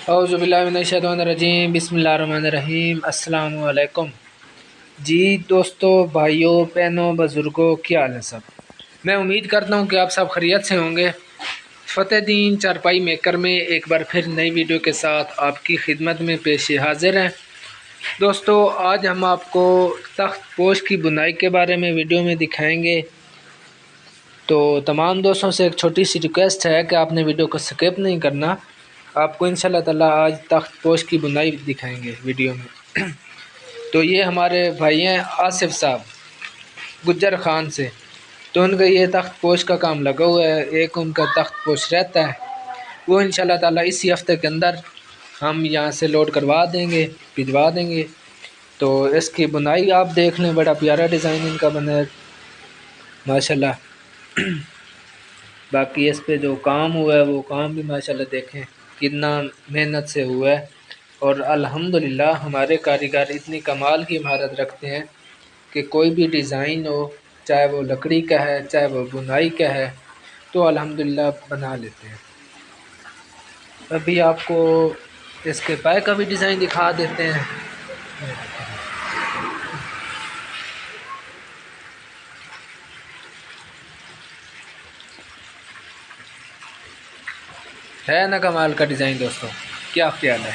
औज़ुबिल्लाहिमिनश्शैतानिर्रजीम बिस्मिल्लाहिर्रहमानिर्रहीम अस्सलामु अलैकुम। जी दोस्तों, भाइयों, बहनों, बुज़ुर्गों, क्या हाल है सब। मैं उम्मीद करता हूँ कि आप सब खैरियत से होंगे। फ़तेहदीन चारपाई मेकर में एक बार फिर नई वीडियो के साथ आपकी खिदमत में पेश हाज़िर हैं। दोस्तों, आज हम आपको तख्त पोश की बुनाई के बारे में वीडियो में दिखाएँगे। तो तमाम दोस्तों से एक छोटी सी रिक्वेस्ट है कि आपने वीडियो को स्किप नहीं करना। आपको इंशाल्लाह ताला आज तख्त पोश की बुनाई दिखाएंगे वीडियो में। तो ये हमारे भाई हैं आसिफ साहब गुज्जर ख़ान से। तो उनका ये तख्त पोश का काम लगा हुआ है। एक उनका तख्त पोश रहता है, वो इंशाल्लाह ताला इसी हफ्ते के अंदर हम यहाँ से लोड करवा देंगे, भिजवा देंगे। तो इसकी बुनाई आप देख लें, बड़ा प्यारा डिज़ाइन इनका बना है माशाल्लाह। बाकी इस पे जो काम हुआ है वो काम भी माशाल्लाह देखें कितना मेहनत से हुआ है। और अल्हम्दुलिल्लाह हमारे कारीगर इतनी कमाल की महारत रखते हैं कि कोई भी डिज़ाइन हो, चाहे वो लकड़ी का है चाहे वो बुनाई का है, तो अल्हम्दुलिल्लाह बना लेते हैं। अभी आपको इसके पाए का भी डिज़ाइन दिखा देते हैं। है ना कमाल का डिज़ाइन दोस्तों, क्या ख्याल है।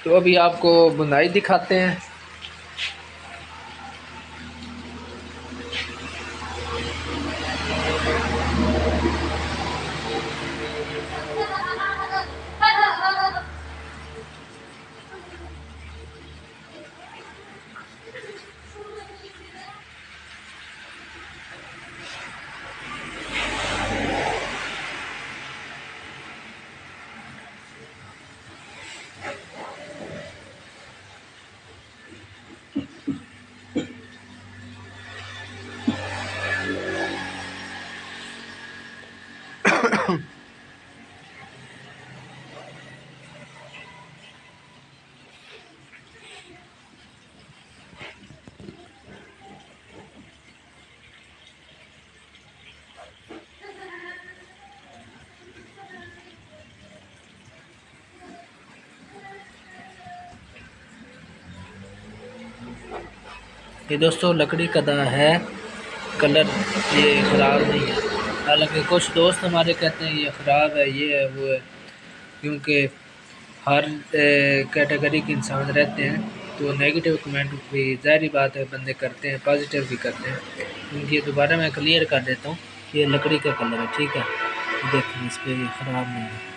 तो अभी आपको बुनाई दिखाते हैं। ये दोस्तों लकड़ी का दा है, कलर ये ख़राब नहीं है। हालांकि कुछ दोस्त हमारे कहते हैं ये ख़राब है, ये है वो है, क्योंकि हर कैटेगरी के इंसान रहते हैं। तो नेगेटिव कमेंट भी ज़ाहिर बात है बंदे करते हैं, पॉजिटिव भी करते हैं। क्योंकि दोबारा मैं क्लियर कर देता हूँ, ये लकड़ी का कलर है, ठीक है। देखें इस पर ख़राब नहीं है।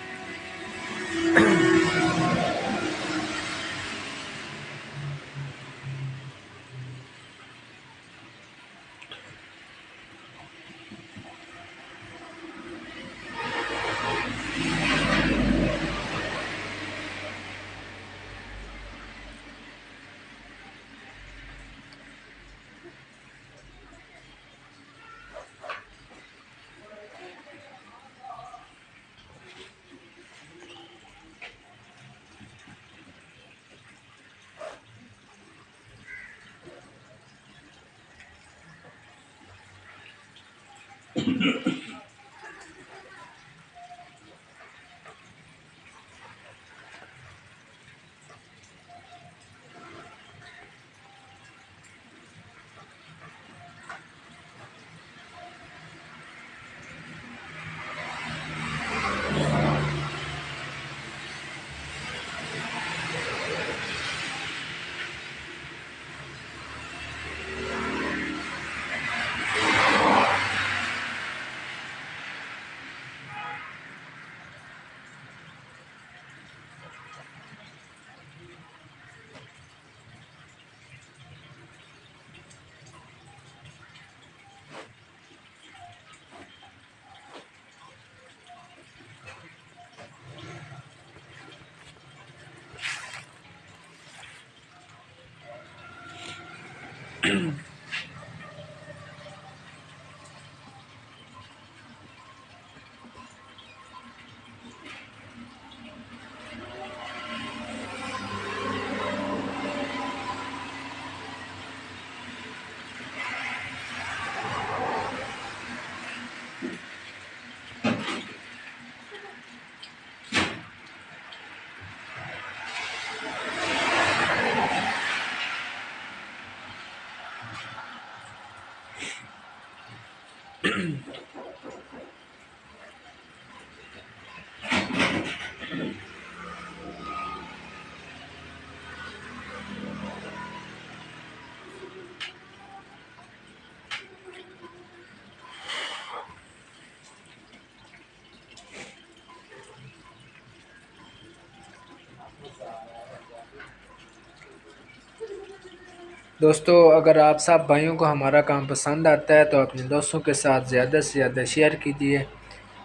दोस्तों, अगर आप सब भाइयों को हमारा काम पसंद आता है तो अपने दोस्तों के साथ ज़्यादा से ज़्यादा शेयर कीजिए,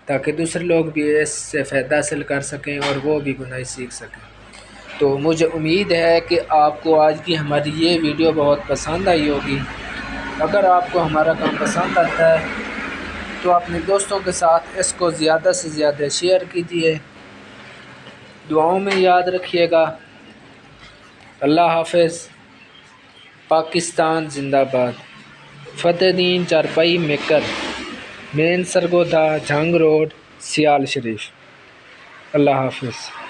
ताकि दूसरे लोग भी इससे फ़ायदा हासिल कर सकें और वो भी बुनाई सीख सकें। तो मुझे उम्मीद है कि आपको आज की हमारी ये वीडियो बहुत पसंद आई होगी। अगर आपको हमारा काम पसंद आता है तो अपने दोस्तों के साथ इसको ज़्यादा से ज़्यादा शेयर कीजिए। दुआओं में याद रखिएगा। अल्लाह हाफ़िज़। पाकिस्तान जिंदाबाद। फ़तेहदीन चारपाई मेकर, मेन सरगोधा, जंग रोड, सियाल शरीफ। अल्लाह हाफ़िज़।